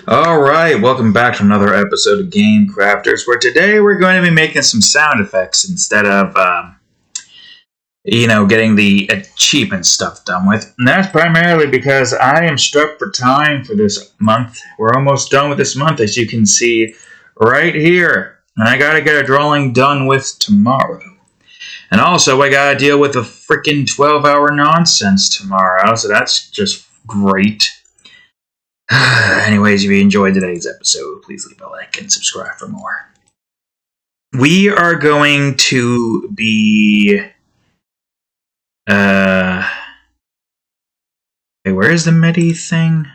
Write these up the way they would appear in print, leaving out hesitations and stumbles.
Alright, welcome back to another episode of Game Crafters, where today we're going to be making some sound effects instead of, getting the achievement stuff done with. And that's primarily because I am strapped for time for this month. We're almost done with this month, as you can see right here. And I gotta get a drawing done with tomorrow. And also, I gotta deal with a freaking 12-hour nonsense tomorrow, so that's just great. Anyways, if you enjoyed today's episode, please leave a like and subscribe for more. We are going to be... where is the MIDI thing?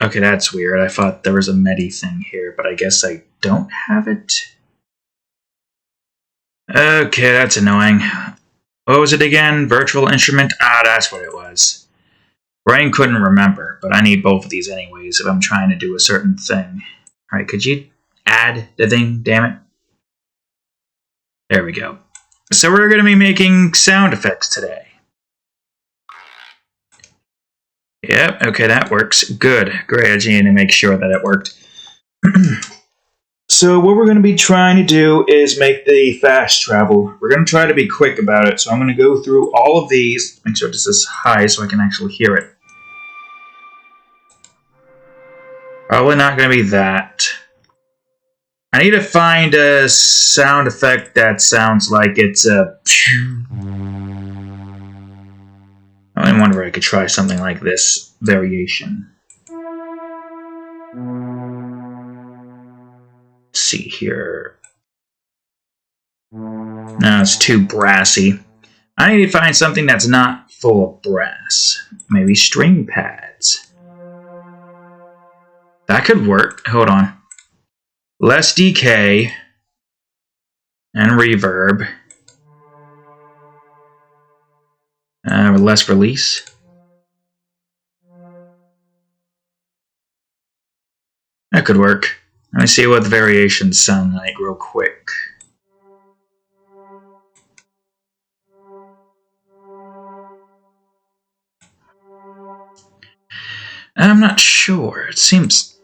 Okay, that's weird. I thought there was a MIDI thing here, but I guess I don't have it. Okay, that's annoying. What was it again? Virtual instrument? Ah, that's what it was. Brain couldn't remember, but I need both of these anyways if I'm trying to do a certain thing. Alright, could you add the thing? Damn it. There we go. So we're going to be making sound effects today. Yep, okay, that works. Good. Great, I just need to make sure that it worked. So what we're going to be trying to do is make the fast travel. We're going to try to be quick about it, so I'm going to go through all of these. Make sure this is high so I can actually hear it. Probably not going to be that. I need to find a sound effect that sounds like it's a... I wonder if I could try something like this variation. Let's see here. No, it's too brassy. I need to find something that's not full of brass. Maybe string pads. That could work. Hold on. Less decay and reverb. Less release. That could work. Let me see what the variations sound like real quick. I'm not sure. It seems...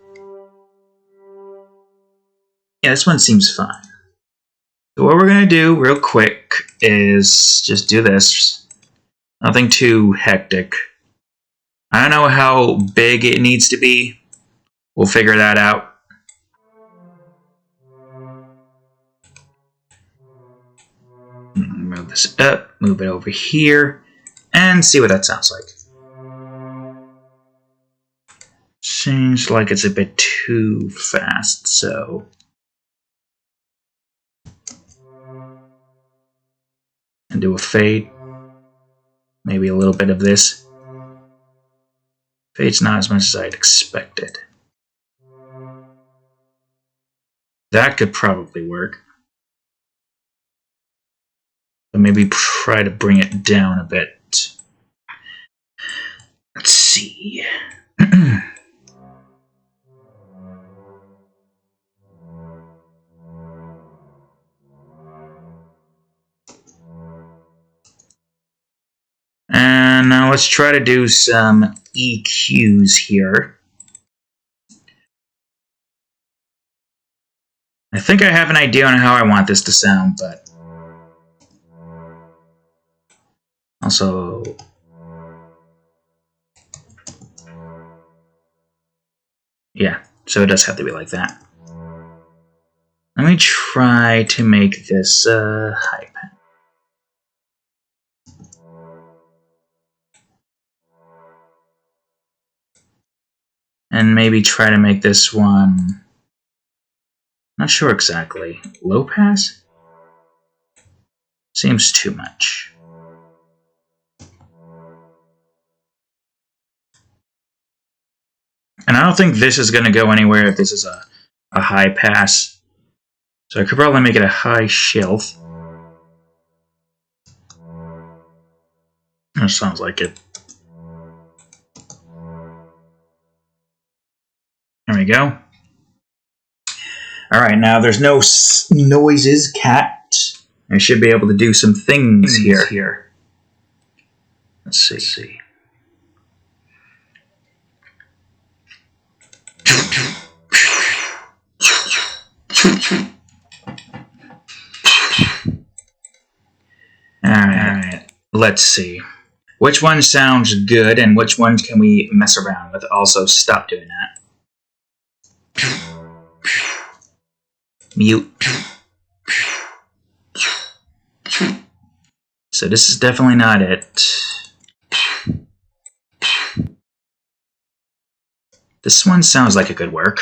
Yeah, this one seems fine. So what we're going to do real quick is just do this. Nothing too hectic. I don't know how big it needs to be. We'll figure that out. Move this up, move it over here, and see what that sounds like. Seems like it's a bit too fast, so... And do a fade. Maybe a little bit of this. Fade's not as much as I'd expected. That could probably work. But maybe try to bring it down a bit. Let's see. And now let's try to do some EQs here. I think I have an idea on how I want this to sound, but... Also... Yeah, so it does have to be like that. Let me try to make this high pass. And maybe try to make this one... Not sure exactly. Low pass? Seems too much. And I don't think this is going to go anywhere if this is a high pass. So I could probably make it a high shelf. That sounds like it. There we go. Alright, now there's no noises, cat. I should be able to do some things here. Let's see. let's see. Which one sounds good and which ones can we mess around with? Also, stop doing that. Mute. So this is definitely not it. This one sounds like it could work.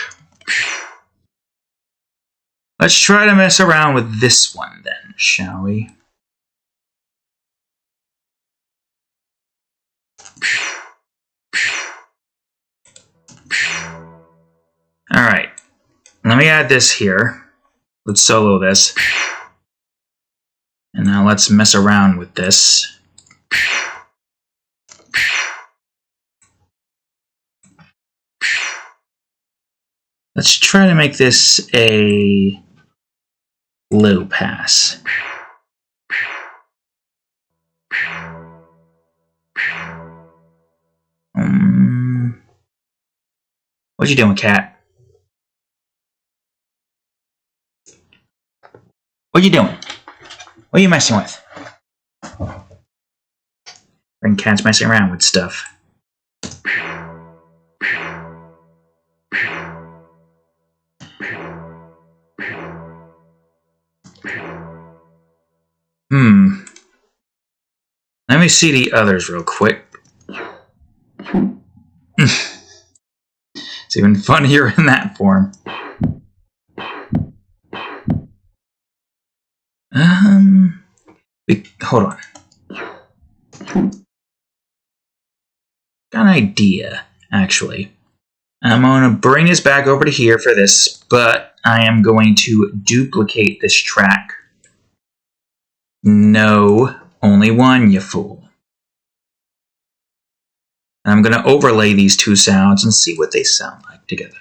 Let's try to mess around with this one then, shall we? Alright, let me add this here. Let's solo this. And now let's mess around with this. Let's try to make this a low pass. What you doing, cat? What you doing? What are you messing with? And cat's messing around with stuff. Let me see the others real quick. It's even funnier in that form. Hold on. Got an idea, actually. I'm going to bring this back over to here for this, but I am going to duplicate this track. No, only one, you fool. I'm going to overlay these two sounds and see what they sound like together.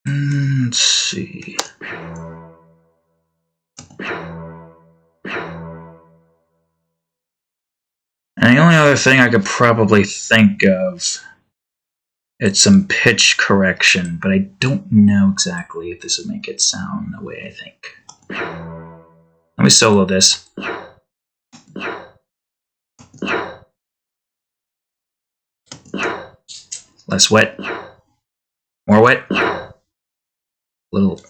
Let's see. And the only other thing I could probably think of, it's some pitch correction, but I don't know exactly if this would make it sound the way I think. Let me solo this. Less wet. More wet. Little.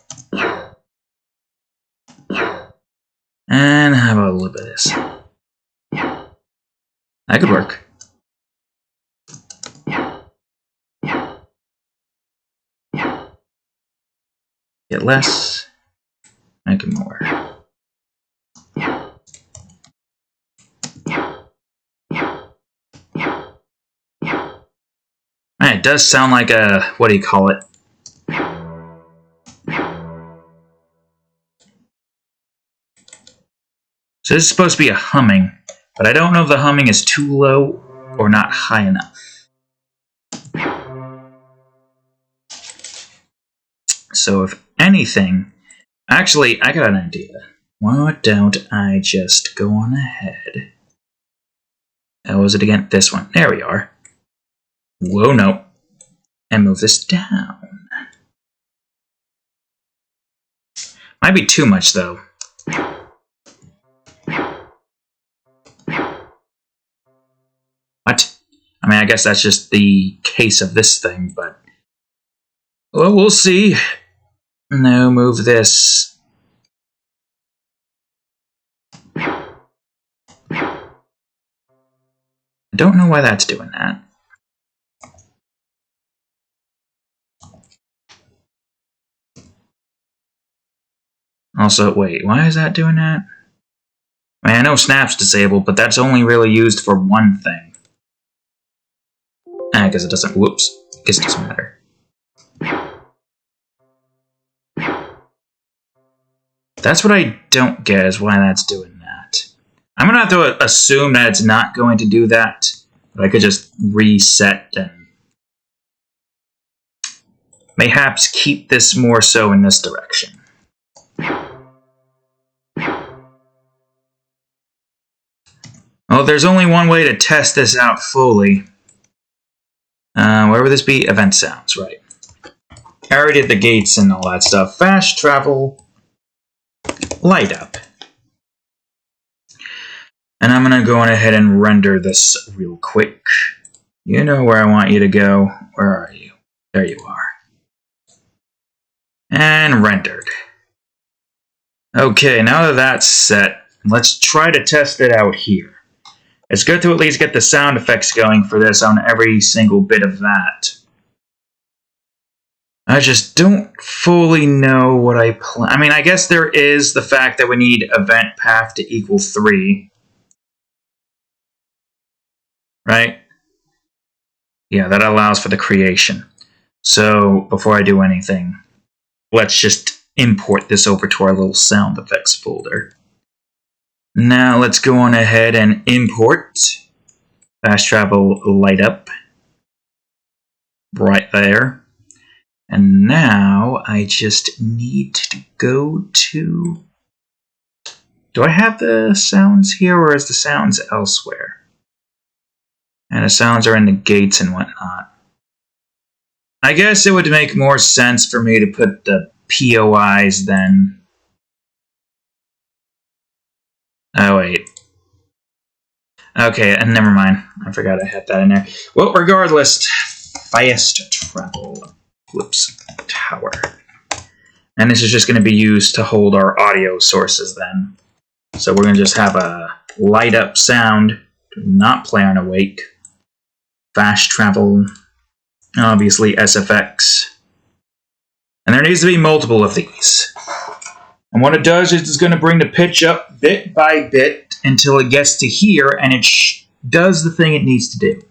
And how about a little bit of this? That could work. Get less. Make it more. It does sound like a, what do you call it? So this is supposed to be a humming, but I don't know if the humming is too low or not high enough. So if anything, actually, I got an idea. Why don't I just go on ahead? How was it again? This one. There we are. Whoa, no. And move this down. Might be too much, though. What? I mean, I guess that's just the case of this thing, but... well, we'll see. No, move this. I don't know why that's doing that. Also, wait, why is that doing that? I mean, I know Snap's disabled, but that's only really used for one thing. I guess it doesn't, whoops, I guess it doesn't matter. That's what I don't get, is why that's doing that. I'm gonna have to assume that it's not going to do that, but I could just reset and mayhaps keep this more so in this direction. Well, there's only one way to test this out fully. Where would this be? Event sounds, right. I already did the gates and all that stuff. Fast travel, light up. And I'm going to go on ahead and render this real quick. You know where I want you to go. Where are you? There you are. And rendered. Okay, now that that's set, let's try to test it out here. It's good to at least get the sound effects going for this on every single bit of that. I just don't fully know what I plan. I mean, I guess there is the fact that we need event path to equal 3. Right? Yeah, that allows for the creation. So, before I do anything, let's just import this over to our little sound effects folder. Now, let's go on ahead and import fast travel light up. Right there. And now, I just need to go to... Do I have the sounds here, or is the sounds elsewhere? And the sounds are in the gates and whatnot. I guess it would make more sense for me to put the POIs then. Oh, wait. Okay, and never mind. I forgot I had that in there. Well, regardless, fast travel. Whoops. Tower. And this is just going to be used to hold our audio sources then. So we're going to just have a light up sound. Do not play on awake. Fast travel, obviously SFX. And there needs to be multiple of these. And what it does is it's going to bring the pitch up bit by bit until it gets to here, and it does the thing it needs to do.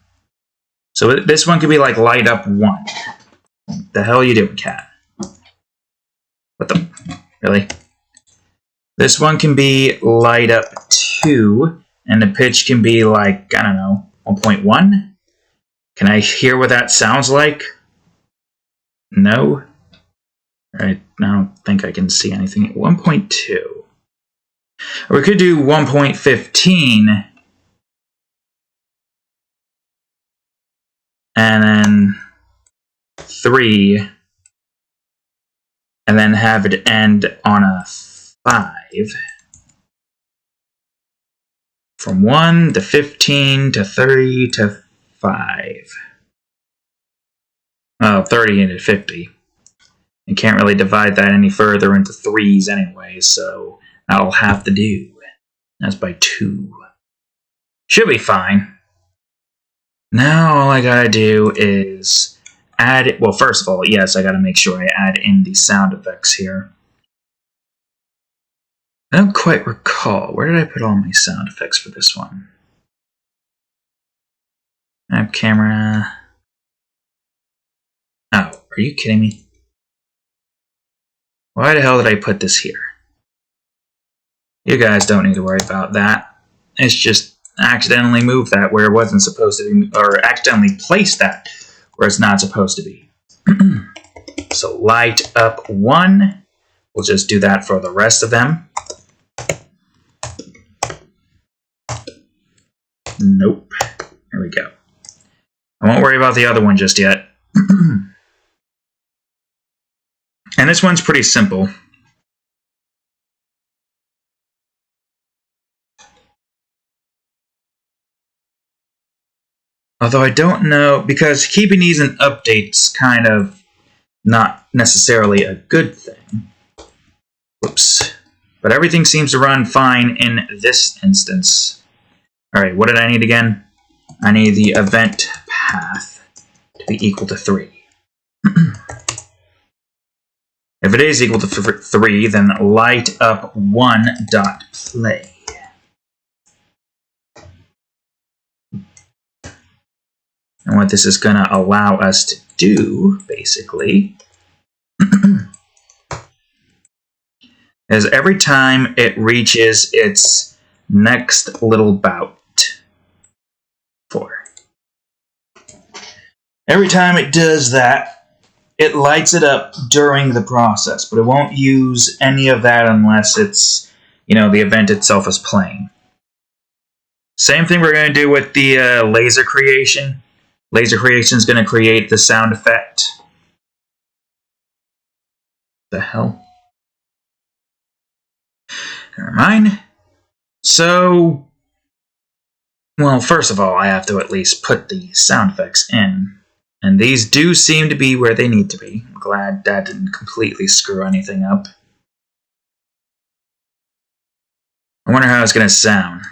So this one could be like light up 1. What the hell are you doing, cat? What the? Really? This one can be light up 2, and the pitch can be like, I don't know, 1.1? Can I hear what that sounds like? No? Alright, I don't think I can see anything. 1.2. Or we could do 1.15. And then 3. And then have it end on a 5. From 1 to 15 to 30 to 5. Oh, 30 into 50. You can't really divide that any further into 3s anyway, so I'll have to do. That's by 2. Should be fine. Now all I gotta do is add it. Well, first of all, yes, I gotta make sure I add in the sound effects here. I don't quite recall. Where did I put all my sound effects for this one? App camera. Oh, are you kidding me? Why the hell did I put this here? You guys don't need to worry about that. It's just accidentally moved that where it wasn't supposed to be, or accidentally placed that where it's not supposed to be. So light up 1. We'll just do that for the rest of them. Nope. There we go. I won't worry about the other one just yet. And this one's pretty simple. Although I don't know, because keeping these in updates kind of not necessarily a good thing. Whoops. But everything seems to run fine in this instance. Alright, what did I need again? I need the event path to be equal to 3. If it is equal to 3, then light up 1.play. And what this is going to allow us to do, basically, is every time it reaches its next little bout, 4. Every time it does that, it lights it up during the process, but it won't use any of that unless it's, the event itself is playing. Same thing we're going to do with the laser creation. Laser creation is going to create the sound effect. The hell? Never mind. So, well, first of all, I have to at least put the sound effects in. And these do seem to be where they need to be. I'm glad that didn't completely screw anything up. I wonder how it's going to sound.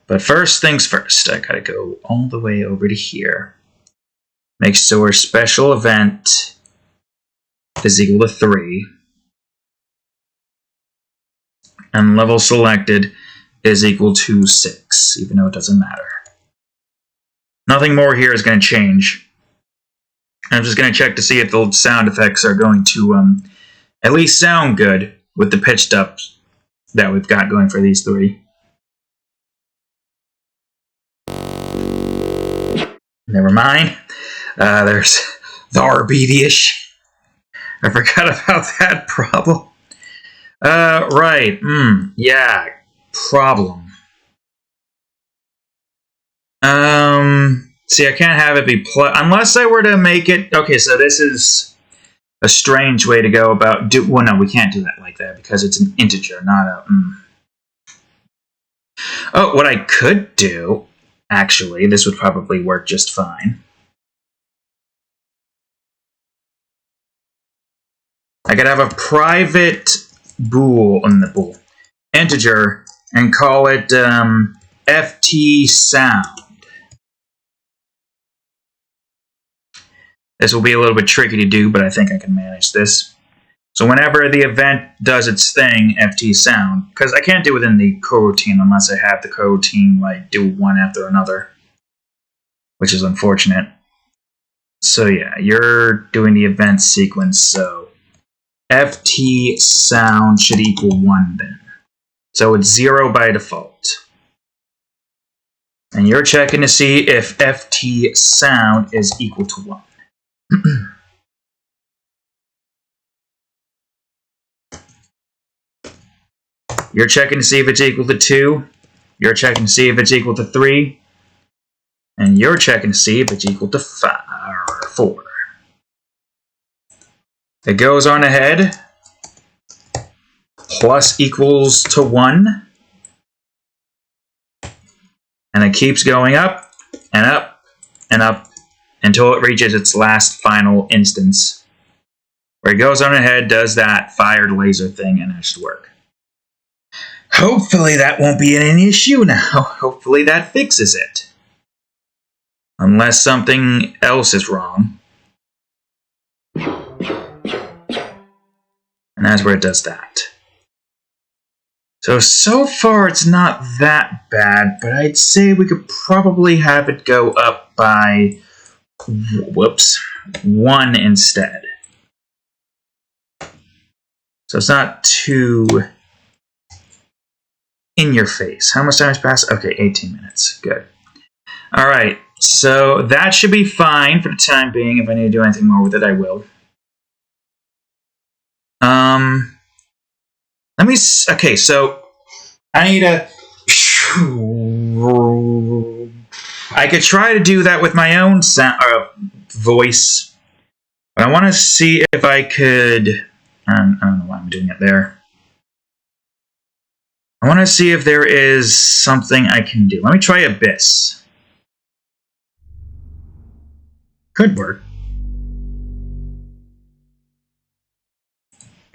But first things first, I gotta go all the way over to here. Make sure special event is equal to 3. And level selected is equal to 6, even though it doesn't matter. Nothing more here is going to change. I'm just going to check to see if the sound effects are going to at least sound good with the pitched up that we've got going for these 3. Never mind. There's the RBD-ish. I forgot about that problem. Right. Yeah. Problem. See, I can't have it be unless I were to make it. Okay, so this is a strange way to go about well, no, we can't do that like that because it's an integer, not a. Oh, what I could do, actually, this would probably work just fine. I could have a private integer and call it ft sound. This will be a little bit tricky to do, but I think I can manage this. So whenever the event does its thing, ft sound, because I can't do it within the coroutine unless I have the coroutine like do one after another, which is unfortunate. So yeah, you're doing the event sequence, so ft sound should equal 1 then. So it's 0 by default. And you're checking to see if ft sound is equal to 1. You're checking to see if it's equal to 2. You're checking to see if it's equal to 3. And you're checking to see if it's equal to 4. It goes on ahead. Plus equals to 1. And it keeps going up and up and up until it reaches its last final instance. Where it goes on ahead, does that fired laser thing, and that should work. Hopefully that won't be an issue now. Hopefully that fixes it. Unless something else is wrong. And that's where it does that. So far it's not that bad, but I'd say we could probably have it go up by, 1 instead. So it's not too in your face. How much time has passed? Okay, 18 minutes. Good. All right, so that should be fine for the time being. If I need to do anything more with it, I will. Let me. Okay, so I need a. I could try to do that with my own sound voice, but I want to see if I could. I don't know why I'm doing it there. I want to see if there is something I can do. Let me try Abyss. Could work.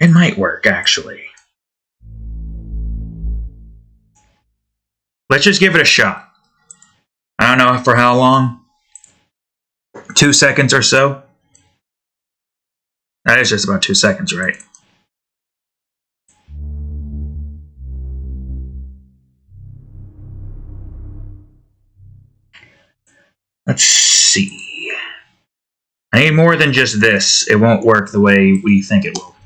It might work, actually. Let's just give it a shot. I don't know for how long. 2 seconds or so. That is just about 2 seconds, right? Let's see. I need more than just this. It won't work the way we think it will.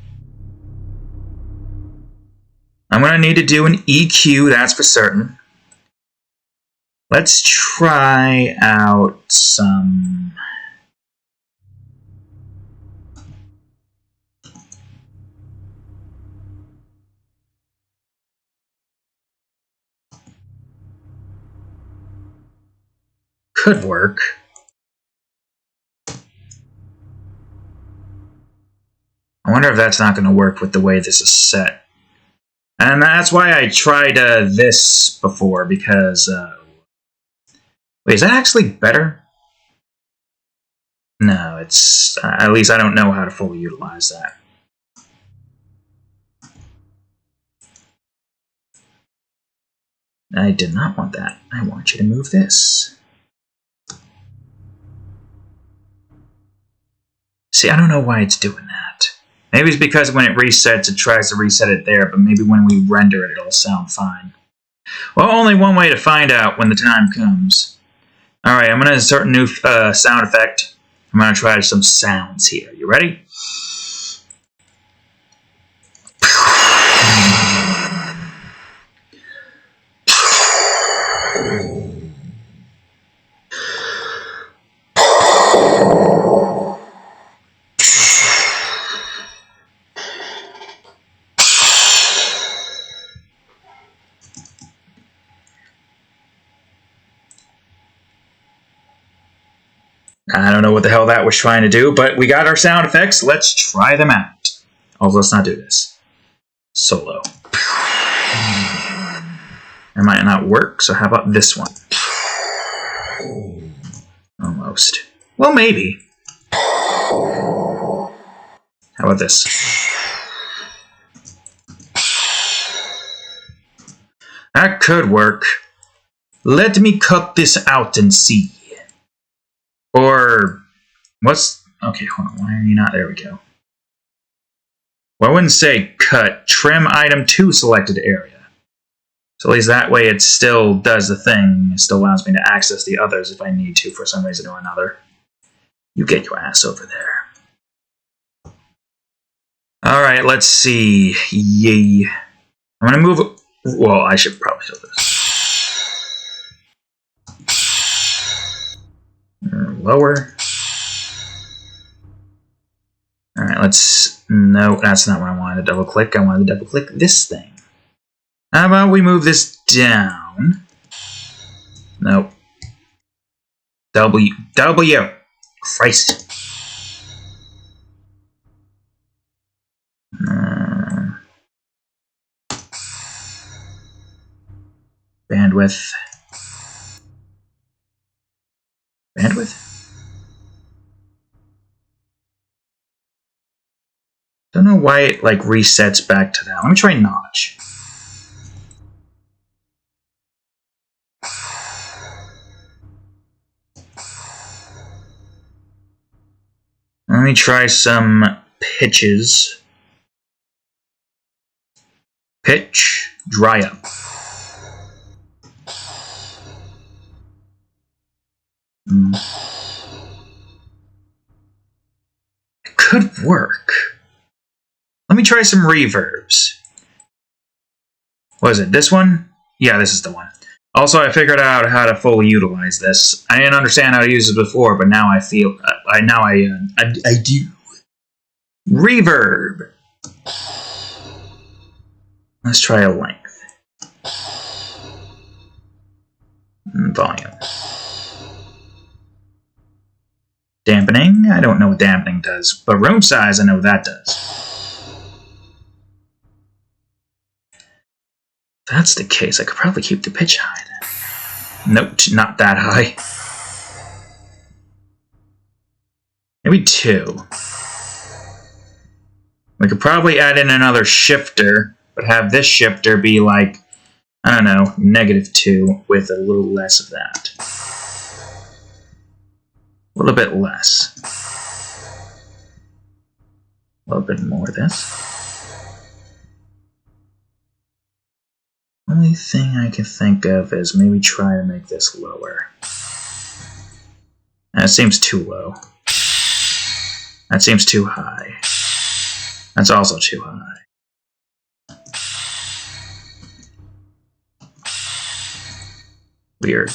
I'm going to need to do an EQ, that's for certain. Let's try out some... Could work. I wonder if that's not going to work with the way this is set. And that's why I tried this before, because... wait, is that actually better? No, it's... at least I don't know how to fully utilize that. I did not want that. I want you to move this. See, I don't know why it's doing that. Maybe it's because when it resets, it tries to reset it there, but maybe when we render it, it'll sound fine. Well, only one way to find out when the time comes. Alright, I'm going to insert a new sound effect. I'm going to try some sounds here. You ready? I don't know what the hell that was trying to do, but we got our sound effects. Let's try them out. Oh, let's not do this. Solo. It might not work, so how about this one? Almost. Well, maybe. How about this? That could work. Let me cut this out and see. Or, what's... Okay, hold on. Why are you not... There we go. Well, I wouldn't say cut. Trim item to selected area. So at least that way it still does the thing. It still allows me to access the others if I need to for some reason or another. You get your ass over there. Alright, let's see. Yay. I'm gonna move... Well, I should probably do this. Lower. Alright, let's... No, that's not what I wanted to double click. I wanted to double click this thing. How about we move this down? Nope. W. Christ. Bandwidth. Don't know why it like resets back to that. Let me try notch. Let me try some pitches. Pitch, dry up. It could work. Let me try some reverbs. What is it? This one? Yeah, this is the one. Also, I figured out how to fully utilize this. I didn't understand how to use it before, but now I feel... I do. Reverb. Let's try a length. Volume. Dampening? I don't know what dampening does, but room size, I know what that does. If that's the case, I could probably keep the pitch high then. Nope, not that high. Maybe 2. We could probably add in another shifter, but have this shifter be like, I don't know, -2 with a little less of that. A little bit less. A little bit more of this. Only thing I can think of is maybe try to make this lower. That seems too low. That seems too high. That's also too high. Weird.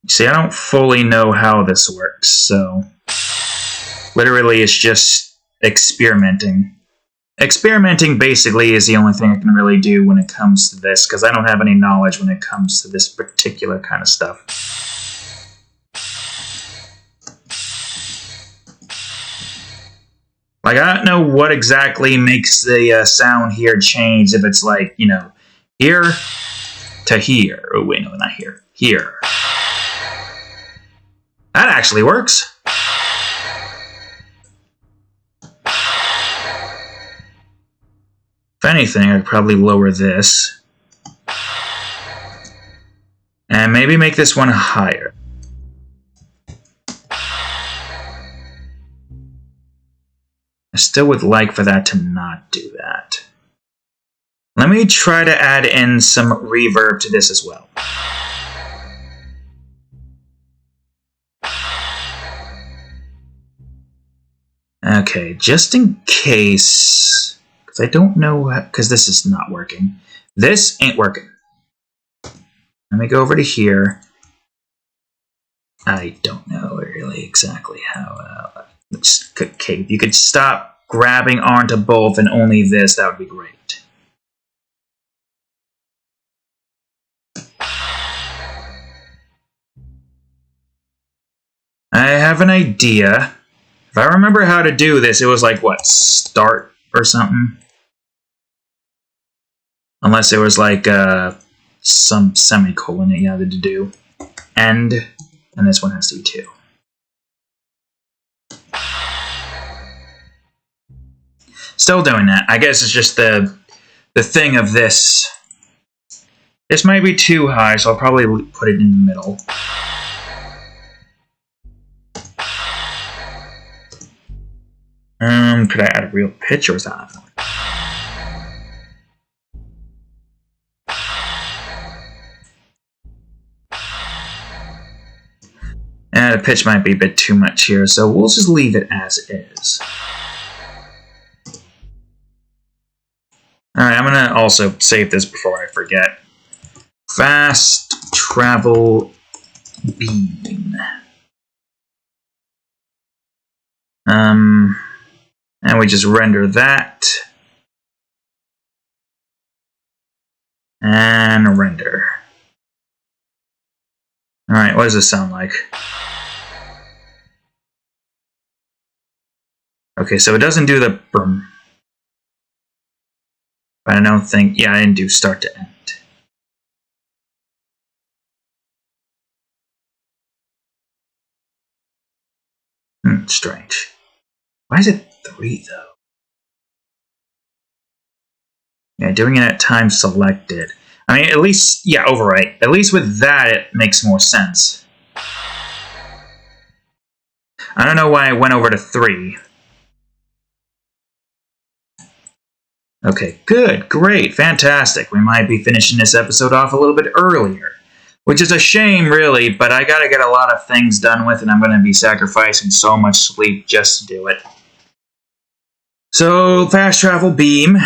See, I don't fully know how this works, so... Literally, it's just experimenting. Experimenting, basically, is the only thing I can really do when it comes to this, because I don't have any knowledge when it comes to this particular kind of stuff. Like, I don't know what exactly makes the sound here change, if it's like, you know, here to here. Oh, wait, no, not here. Here. That actually works. If anything, I'd probably lower this. And maybe make this one higher. I still would like for that to not do that. Let me try to add in some reverb to this as well. Okay, just in case, because I don't know, because this is not working. This ain't working. Let me go over to here. I don't know really exactly how. Okay, if you could stop grabbing onto both and only this, that would be great. I have an idea. If I remember how to do this, it was like, what, start or something? Unless it was like some semicolon that you had to do. End, and this one has to be 2. Still doing that. I guess it's just the thing of this. This might be too high, so I'll probably put it in the middle. Could I add a real pitch, or is that not? And the pitch might be a bit too much here, so we'll just leave it as is. Alright, I'm gonna also save this before I forget. Fast travel beam. And we just render that. And render. Alright, what does this sound like? Okay, so it doesn't do the brum. But I don't think, yeah, I didn't do start to end. Strange. Why is it 3 though? Yeah, doing it at time selected. I mean, at least, yeah, overwrite. At least with that, it makes more sense. I don't know why I went over to 3. Okay, good, great, fantastic. We might be finishing this episode off a little bit earlier. Which is a shame, really, but I gotta get a lot of things done with, and I'm gonna be sacrificing so much sleep just to do it. So, fast travel beam.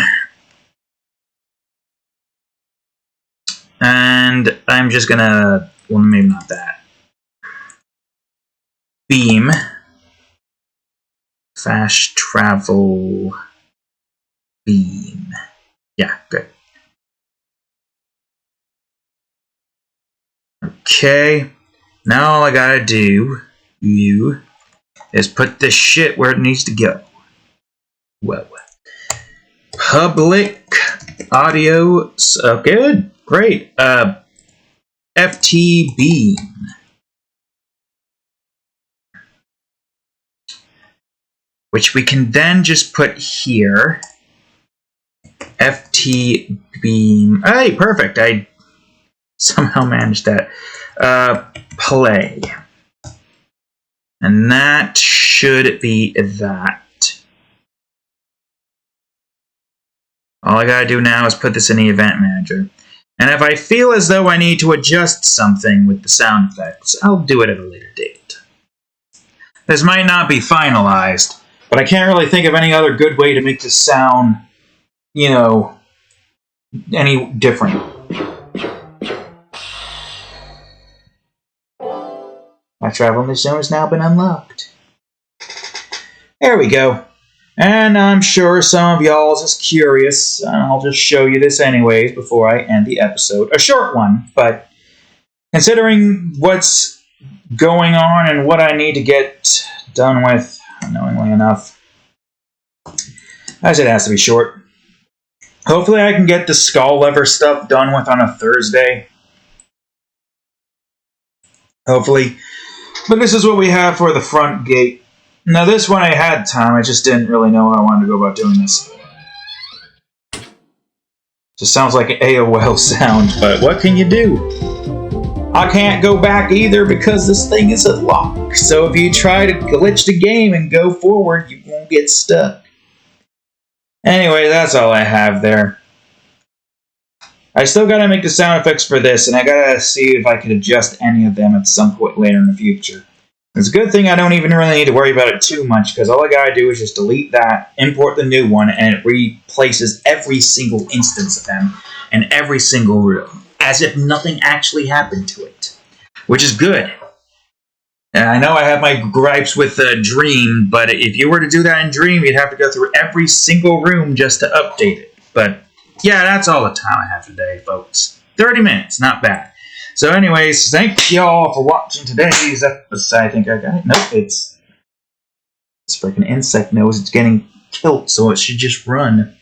And I'm just gonna, well, maybe not that. Beam. Fast travel beam. Yeah, good. Okay. Now all I gotta do, is put this shit where it needs to go. Whoa. Public audio. So good. Great. FT beam. Which we can then just put here. FT beam. Hey, perfect. I somehow managed that. Play. And that should be that. All I gotta do now is put this in the event manager. And if I feel as though I need to adjust something with the sound effects, I'll do it at a later date. This might not be finalized, but I can't really think of any other good way to make this sound, you know, any different. My travel in this zone has now been unlocked. There we go. And I'm sure some of y'all is curious, and I'll just show you this anyways before I end the episode. A short one, but considering what's going on and what I need to get done with, unknowingly enough, I said it has to be short. Hopefully I can get the skull lever stuff done with on a Thursday. Hopefully. But this is what we have for the front gate. Now this one I had time, I just didn't really know how I wanted to go about doing this. Just sounds like an AOL sound, but what can you do? I can't go back either because this thing is locked. So if you try to glitch the game and go forward, you won't get stuck. Anyway, that's all I have there. I still gotta make the sound effects for this, and I gotta see if I can adjust any of them at some point later in the future. It's a good thing I don't even really need to worry about it too much, because all I gotta do is just delete that, import the new one, and it replaces every single instance of them in every single room, as if nothing actually happened to it, which is good. And I know I have my gripes with Dream, but if you were to do that in Dream, you'd have to go through every single room just to update it. But yeah, that's all the time I have today, folks. 30 minutes, not bad. So anyways, thank y'all for watching today's episode. I think I got it. Nope, it's freaking insect knows it's getting killed, so it should just run.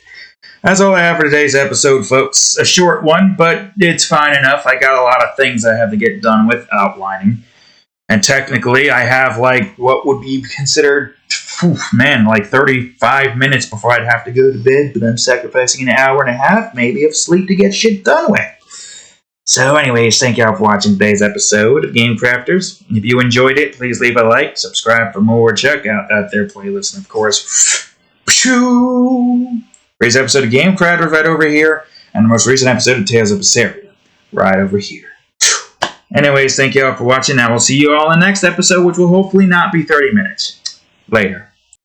That's all I have for today's episode, folks. A short one, but it's fine enough. I got a lot of things I have to get done with outlining. And technically, I have, like, what would be considered, like 35 minutes before I'd have to go to bed, but I'm sacrificing an hour and a half, maybe, of sleep to get shit done with. So anyways, thank y'all for watching today's episode of Game Crafters. If you enjoyed it, please leave a like, subscribe for more, check out their playlist, and of course, today's episode of Game Crafters right over here, and the most recent episode of Tales of Berseria right over here. Anyways, thank y'all for watching. I will see you all in the next episode, which will hopefully not be 30 minutes. Later.